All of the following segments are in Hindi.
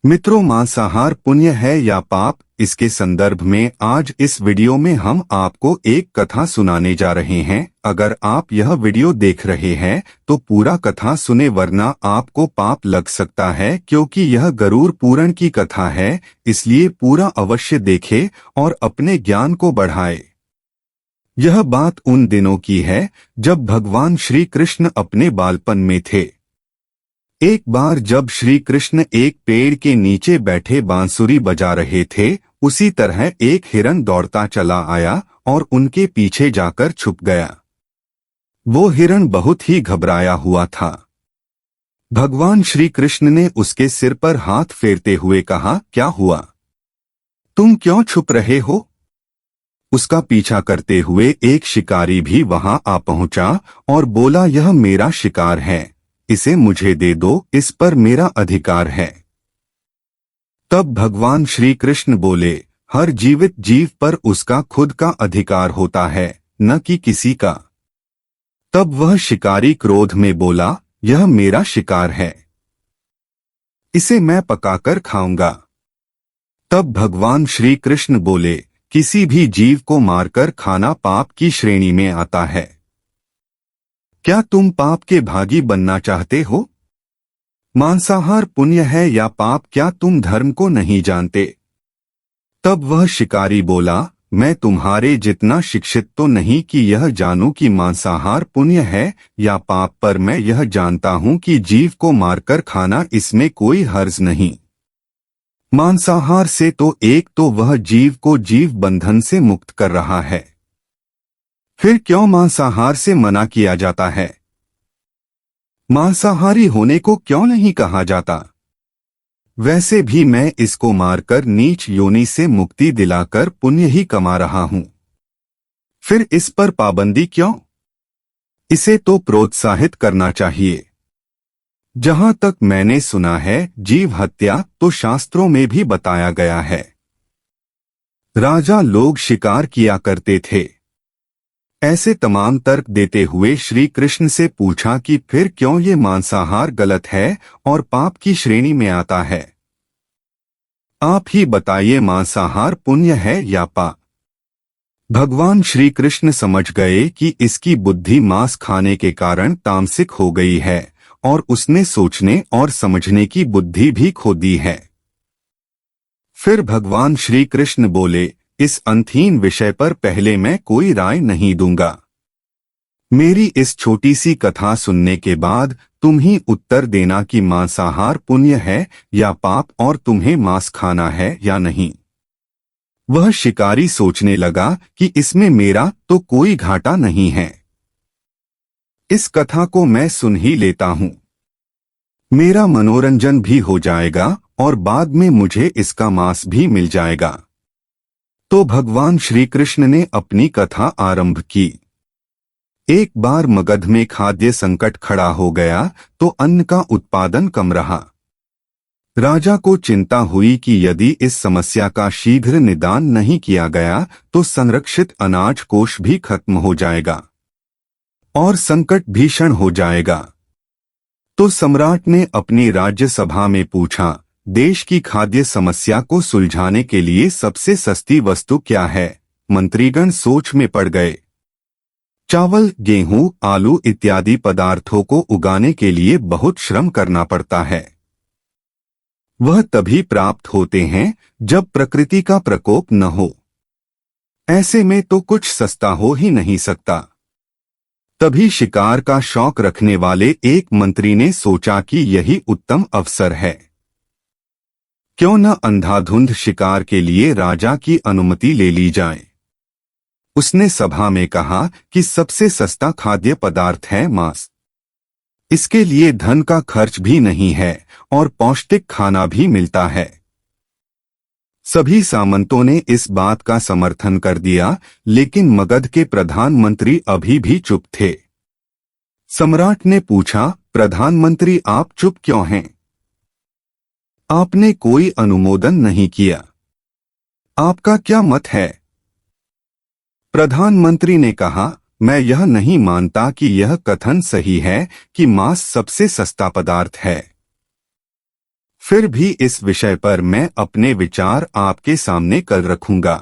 मित्रों, मांसाहार पुण्य है या पाप, इसके संदर्भ में आज इस वीडियो में हम आपको एक कथा सुनाने जा रहे हैं। अगर आप यह वीडियो देख रहे हैं तो पूरा कथा सुने, वरना आपको पाप लग सकता है, क्योंकि यह गरुड़ पुराण की कथा है। इसलिए पूरा अवश्य देखें और अपने ज्ञान को बढ़ाए। यह बात उन दिनों की है जब भगवान श्री कृष्ण अपने बालपन में थे। एक बार जब श्री कृष्ण एक पेड़ के नीचे बैठे बांसुरी बजा रहे थे, उसी तरह एक हिरन दौड़ता चला आया और उनके पीछे जाकर छुप गया। वो हिरन बहुत ही घबराया हुआ था। भगवान श्री कृष्ण ने उसके सिर पर हाथ फेरते हुए कहा, क्या हुआ? तुम क्यों छुप रहे हो? उसका पीछा करते हुए एक शिकारी भी वहां आ पहुंचा और बोला, यह मेरा शिकार है, इसे मुझे दे दो, इस पर मेरा अधिकार है। तब भगवान श्री कृष्ण बोले, हर जीवित जीव पर उसका खुद का अधिकार होता है, न कि किसी का। तब वह शिकारी क्रोध में बोला, यह मेरा शिकार है, इसे मैं पकाकर खाऊंगा। तब भगवान श्री कृष्ण बोले, किसी भी जीव को मारकर खाना पाप की श्रेणी में आता है। क्या तुम पाप के भागी बनना चाहते हो? मांसाहार पुण्य है या पाप, क्या तुम धर्म को नहीं जानते? तब वह शिकारी बोला, मैं तुम्हारे जितना शिक्षित तो नहीं कि यह जानूं कि मांसाहार पुण्य है या पाप, पर मैं यह जानता हूं कि जीव को मारकर खाना, इसमें कोई हर्ज नहीं। मांसाहार से तो एक तो वह जीव को जीव बंधन से मुक्त कर रहा है, फिर क्यों मांसाहार से मना किया जाता है? मांसाहारी होने को क्यों नहीं कहा जाता? वैसे भी मैं इसको मारकर नीच योनि से मुक्ति दिलाकर पुण्य ही कमा रहा हूं, फिर इस पर पाबंदी क्यों? इसे तो प्रोत्साहित करना चाहिए। जहां तक मैंने सुना है, जीव हत्या तो शास्त्रों में भी बताया गया है। राजा लोग शिकार किया करते थे। ऐसे तमाम तर्क देते हुए श्री कृष्ण से पूछा कि फिर क्यों ये मांसाहार गलत है और पाप की श्रेणी में आता है? आप ही बताइए, मांसाहार पुण्य है या पाप? भगवान श्री कृष्ण समझ गए कि इसकी बुद्धि मांस खाने के कारण तामसिक हो गई है और उसने सोचने और समझने की बुद्धि भी खो दी है। फिर भगवान श्री कृष्ण बोले, इस अंतहीन विषय पर पहले मैं कोई राय नहीं दूंगा। मेरी इस छोटी सी कथा सुनने के बाद तुम ही उत्तर देना कि मांसाहार पुण्य है या पाप, और तुम्हें मांस खाना है या नहीं। वह शिकारी सोचने लगा कि इसमें मेरा तो कोई घाटा नहीं है, इस कथा को मैं सुन ही लेता हूं, मेरा मनोरंजन भी हो जाएगा और बाद में मुझे इसका मांस भी मिल जाएगा। तो भगवान श्री कृष्ण ने अपनी कथा आरंभ की। एक बार मगध में खाद्य संकट खड़ा हो गया तो अन्न का उत्पादन कम रहा। राजा को चिंता हुई कि यदि इस समस्या का शीघ्र निदान नहीं किया गया तो संरक्षित अनाज कोष भी खत्म हो जाएगा और संकट भीषण हो जाएगा। तो सम्राट ने अपनी राज्य सभा में पूछा, देश की खाद्य समस्या को सुलझाने के लिए सबसे सस्ती वस्तु क्या है? मंत्रीगण सोच में पड़ गए। चावल, गेहूं, आलू इत्यादि पदार्थों को उगाने के लिए बहुत श्रम करना पड़ता है। वह तभी प्राप्त होते हैं जब प्रकृति का प्रकोप न हो। ऐसे में तो कुछ सस्ता हो ही नहीं सकता। तभी शिकार का शौक रखने वाले एक मंत्री ने सोचा कि यही उत्तम अवसर है, क्यों न अंधाधुंध शिकार के लिए राजा की अनुमति ले ली जाए। उसने सभा में कहा कि सबसे सस्ता खाद्य पदार्थ है मांस। इसके लिए धन का खर्च भी नहीं है और पौष्टिक खाना भी मिलता है। सभी सामंतों ने इस बात का समर्थन कर दिया, लेकिन मगध के प्रधानमंत्री अभी भी चुप थे। सम्राट ने पूछा, प्रधानमंत्री आप चुप क्यों हैं? आपने कोई अनुमोदन नहीं किया, आपका क्या मत है? प्रधानमंत्री ने कहा, मैं यह नहीं मानता कि यह कथन सही है कि मांस सबसे सस्ता पदार्थ है। फिर भी इस विषय पर मैं अपने विचार आपके सामने कल रखूंगा।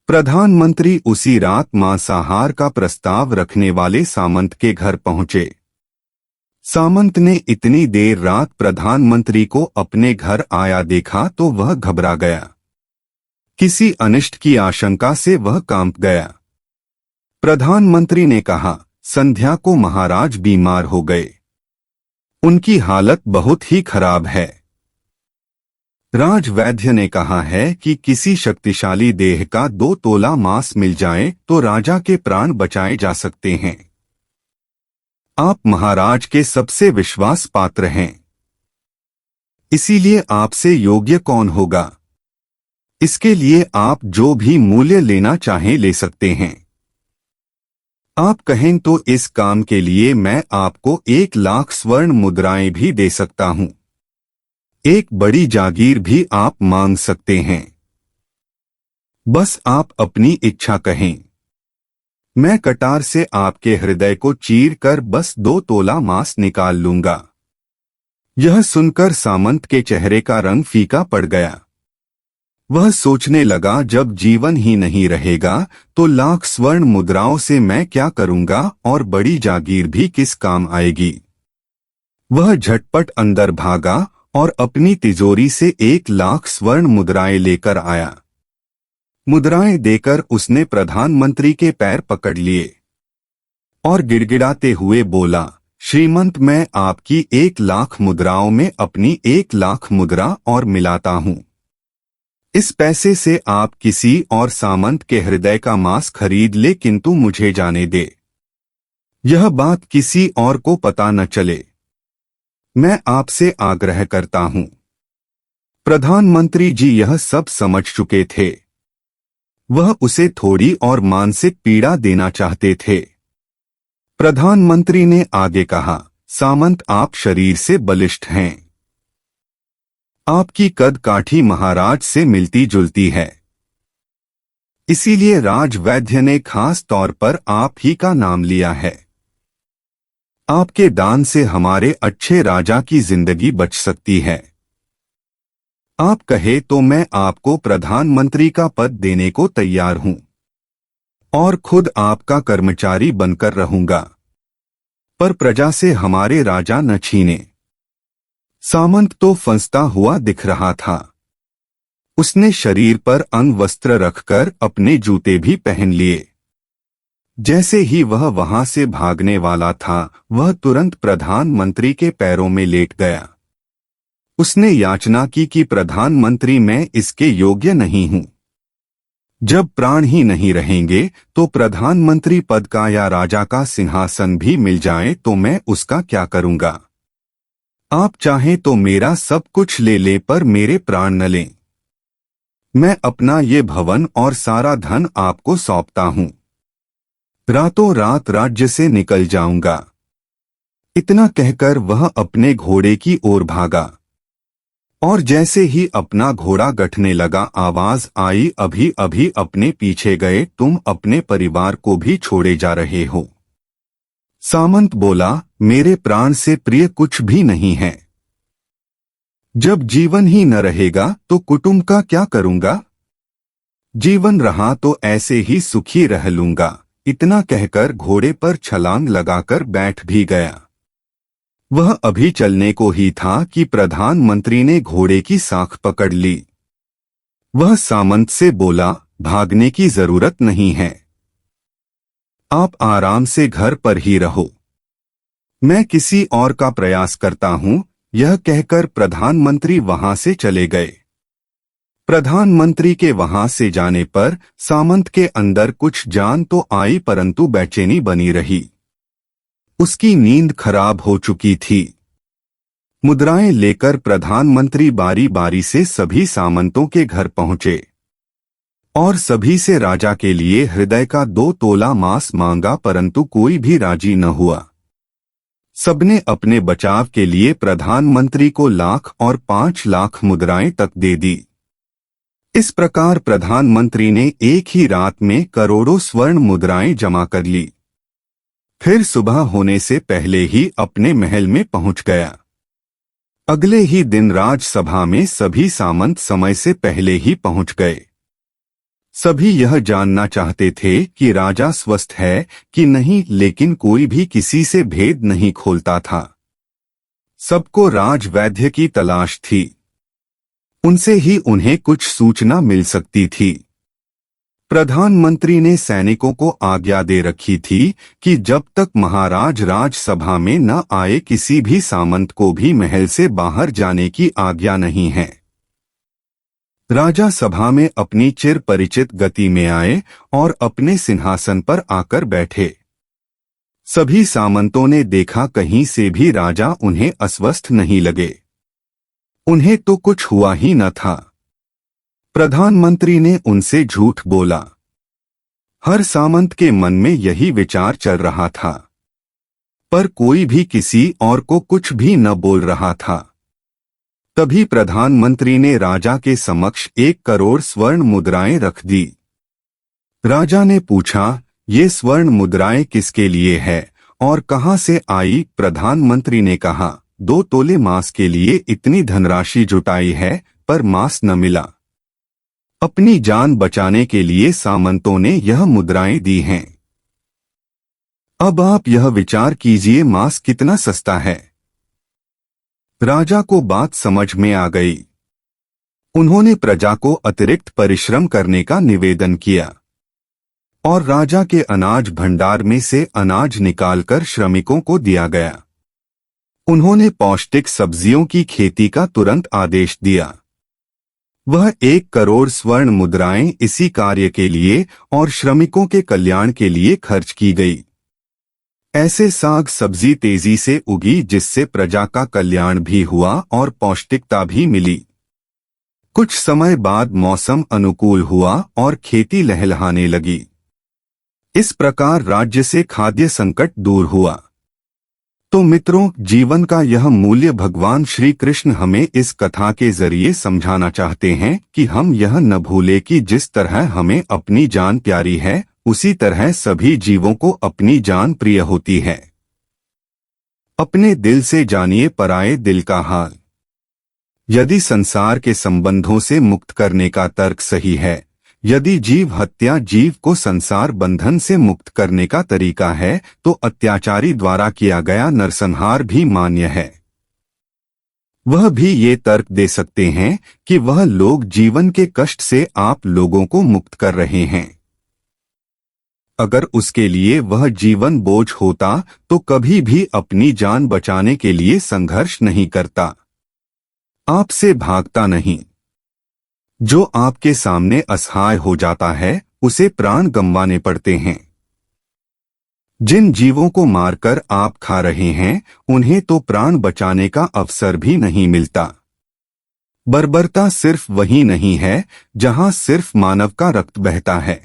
प्रधानमंत्री उसी रात मांसाहार का प्रस्ताव रखने वाले सामंत के घर पहुंचे। सामंत ने इतनी देर रात प्रधानमंत्री को अपने घर आया देखा तो वह घबरा गया। किसी अनिष्ट की आशंका से वह कांप गया। प्रधानमंत्री ने कहा, संध्या को महाराज बीमार हो गए। उनकी हालत बहुत ही खराब है। राजवैद्य ने कहा है कि किसी शक्तिशाली देह का 2 तोला मांस मिल जाए तो राजा के प्राण बचाए जा सकते हैं। आप महाराज के सबसे विश्वास पात्र हैं, इसीलिए आपसे योग्य कौन होगा। इसके लिए आप जो भी मूल्य लेना चाहें ले सकते हैं। आप कहें तो इस काम के लिए मैं आपको 1 लाख स्वर्ण मुद्राएं भी दे सकता हूं। एक बड़ी जागीर भी आप मांग सकते हैं। बस आप अपनी इच्छा कहें। मैं कटार से आपके हृदय को चीर कर बस 2 तोला मांस निकाल लूंगा। यह सुनकर सामंत के चेहरे का रंग फीका पड़ गया। वह सोचने लगा, जब जीवन ही नहीं रहेगा तो लाख स्वर्ण मुद्राओं से मैं क्या करूंगा और बड़ी जागीर भी किस काम आएगी। वह झटपट अंदर भागा और अपनी तिजोरी से 1 लाख स्वर्ण मुद्राएं लेकर आया। मुद्राएं देकर उसने प्रधानमंत्री के पैर पकड़ लिए और गिड़गिड़ाते हुए बोला, श्रीमंत, मैं आपकी 1 लाख मुद्राओं में अपनी 1 लाख मुद्रा और मिलाता हूं। इस पैसे से आप किसी और सामंत के हृदय का मांस खरीद ले, किंतु मुझे जाने दे। यह बात किसी और को पता न चले। मैं आपसे आग्रह करता हूं। प्रधानमंत्री जी यह सब समझ चुके थे। वह उसे थोड़ी और मानसिक पीड़ा देना चाहते थे। प्रधानमंत्री ने आगे कहा, सामंत, आप शरीर से बलिष्ठ हैं। आपकी कद काठी महाराज से मिलती जुलती है। इसीलिए राजवैद्य ने खास तौर पर आप ही का नाम लिया है। आपके दान से हमारे अच्छे राजा की जिंदगी बच सकती है। आप कहे तो मैं आपको प्रधानमंत्री का पद देने को तैयार हूं और खुद आपका कर्मचारी बनकर रहूंगा, पर प्रजा से हमारे राजा न छीने। सामंत तो फंसता हुआ दिख रहा था। उसने शरीर पर अंगवस्त्र रखकर अपने जूते भी पहन लिए। जैसे ही वह वहां से भागने वाला था, वह तुरंत प्रधानमंत्री के पैरों में लेट गया। उसने याचना की कि प्रधानमंत्री, मैं इसके योग्य नहीं हूं। जब प्राण ही नहीं रहेंगे तो प्रधानमंत्री पद का या राजा का सिंहासन भी मिल जाए तो मैं उसका क्या करूंगा। आप चाहें तो मेरा सब कुछ ले ले, पर मेरे प्राण न लें। मैं अपना ये भवन और सारा धन आपको सौंपता हूं। रातों रात राज्य से निकल जाऊंगा। इतना कहकर वह अपने घोड़े की ओर भागा और जैसे ही अपना घोड़ा गठने लगा, आवाज आई, अभी अभी अपने पीछे गए तुम अपने परिवार को भी छोड़े जा रहे हो। सामंत बोला, मेरे प्राण से प्रिय कुछ भी नहीं है। जब जीवन ही न रहेगा तो कुटुंब का क्या करूंगा। जीवन रहा तो ऐसे ही सुखी रह लूंगा। इतना कहकर घोड़े पर छलांग लगाकर बैठ भी गया। वह अभी चलने को ही था कि प्रधानमंत्री ने घोड़े की साख पकड़ ली। वह सामंत से बोला, भागने की जरूरत नहीं है। आप आराम से घर पर ही रहो। मैं किसी और का प्रयास करता हूं। यह कहकर प्रधानमंत्री वहां से चले गए। प्रधानमंत्री के वहां से जाने पर सामंत के अंदर कुछ जान तो आई, परंतु बेचैनी बनी रही। उसकी नींद खराब हो चुकी थी। मुद्राएं लेकर प्रधानमंत्री बारी बारी से सभी सामंतों के घर पहुंचे और सभी से राजा के लिए हृदय का 2 तोला मांस मांगा, परंतु कोई भी राजी न हुआ। सबने अपने बचाव के लिए प्रधानमंत्री को लाख और 5 लाख मुद्राएं तक दे दी। इस प्रकार प्रधानमंत्री ने एक ही रात में करोड़ों स्वर्ण मुद्राएं जमा कर ली। फिर सुबह होने से पहले ही अपने महल में पहुंच गया। अगले ही दिन राजसभा में सभी सामंत समय से पहले ही पहुंच गए। सभी यह जानना चाहते थे कि राजा स्वस्थ है कि नहीं, लेकिन कोई भी किसी से भेद नहीं खोलता था। सबको राजवैद्य की तलाश थी। उनसे ही उन्हें कुछ सूचना मिल सकती थी। प्रधानमंत्री ने सैनिकों को आज्ञा दे रखी थी कि जब तक महाराज राजसभा में न आए किसी भी सामंत को भी महल से बाहर जाने की आज्ञा नहीं है। राजा सभा में अपनी चिर परिचित गति में आए और अपने सिंहासन पर आकर बैठे। सभी सामंतों ने देखा कहीं से भी राजा उन्हें अस्वस्थ नहीं लगे। उन्हें तो कुछ हुआ ही न था। प्रधानमंत्री ने उनसे झूठ बोला। हर सामंत के मन में यही विचार चल रहा था, पर कोई भी किसी और को कुछ भी न बोल रहा था। तभी प्रधानमंत्री ने राजा के समक्ष 1 करोड़ स्वर्ण मुद्राएं रख दी। राजा ने पूछा, ये स्वर्ण मुद्राएं किसके लिए है और कहां से आई? प्रधानमंत्री ने कहा, 2 तोले मांस के लिए इतनी धनराशि जुटाई है, पर मांस न मिला। अपनी जान बचाने के लिए सामंतों ने यह मुद्राएं दी हैं। अब आप यह विचार कीजिए, मांस कितना सस्ता है। राजा को बात समझ में आ गई। उन्होंने प्रजा को अतिरिक्त परिश्रम करने का निवेदन किया और राजा के अनाज भंडार में से अनाज निकालकर श्रमिकों को दिया गया। उन्होंने पौष्टिक सब्जियों की खेती का तुरंत आदेश दिया। वह 1 करोड़ स्वर्ण मुद्राएं इसी कार्य के लिए और श्रमिकों के कल्याण के लिए खर्च की गई। ऐसे साग सब्जी तेजी से उगी जिससे प्रजा का कल्याण भी हुआ और पौष्टिकता भी मिली। कुछ समय बाद मौसम अनुकूल हुआ और खेती लहलहाने लगी। इस प्रकार राज्य से खाद्य संकट दूर हुआ। तो मित्रों, जीवन का यह मूल्य भगवान श्री कृष्ण हमें इस कथा के जरिए समझाना चाहते हैं कि हम यह न भूलें कि जिस तरह हमें अपनी जान प्यारी है, उसी तरह सभी जीवों को अपनी जान प्रिय होती है। अपने दिल से जानिए पराये दिल का हाल। यदि संसार के संबंधों से मुक्त करने का तर्क सही है, यदि जीव हत्या जीव को संसार बंधन से मुक्त करने का तरीका है, तो अत्याचारी द्वारा किया गया नरसंहार भी मान्य है। वह भी ये तर्क दे सकते हैं कि वह लोग जीवन के कष्ट से आप लोगों को मुक्त कर रहे हैं। अगर उसके लिए वह जीवन बोझ होता तो कभी भी अपनी जान बचाने के लिए संघर्ष नहीं करता, आपसे भागता नहीं। जो आपके सामने असहाय हो जाता है, उसे प्राण गंवाने पड़ते हैं। जिन जीवों को मारकर आप खा रहे हैं, उन्हें तो प्राण बचाने का अवसर भी नहीं मिलता। बर्बरता सिर्फ वही नहीं है जहां सिर्फ मानव का रक्त बहता है।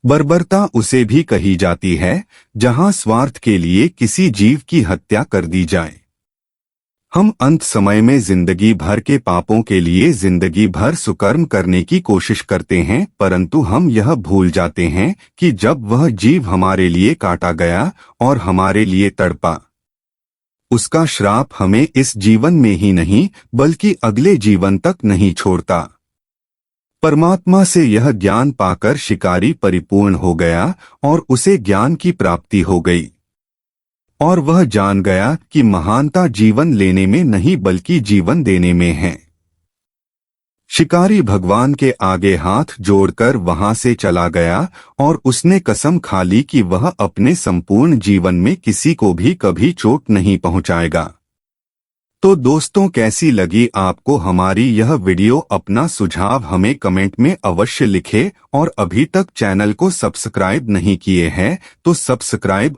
बर्बरता उसे भी कही जाती है जहां स्वार्थ के लिए किसी जीव की हत्या कर दी जाए। हम अंत समय में जिंदगी भर के पापों के लिए जिंदगी भर सुकर्म करने की कोशिश करते हैं, परंतु हम यह भूल जाते हैं कि जब वह जीव हमारे लिए काटा गया और हमारे लिए तड़पा, उसका श्राप हमें इस जीवन में ही नहीं बल्कि अगले जीवन तक नहीं छोड़ता। परमात्मा से यह ज्ञान पाकर शिकारी परिपूर्ण हो गया और उसे ज्ञान की प्राप्ति हो गई और वह जान गया कि महानता जीवन लेने में नहीं बल्कि जीवन देने में है। शिकारी भगवान के आगे हाथ जोड़कर वहां से चला गया और उसने कसम खा ली कि वह अपने संपूर्ण जीवन में किसी को भी कभी चोट नहीं पहुंचाएगा। तो दोस्तों, कैसी लगी आपको हमारी यह वीडियो? अपना सुझाव हमें कमेंट में अवश्य लिखें और अभी तक चैनल को सब्सक्राइब नहीं किए हैं तो सब्सक्राइब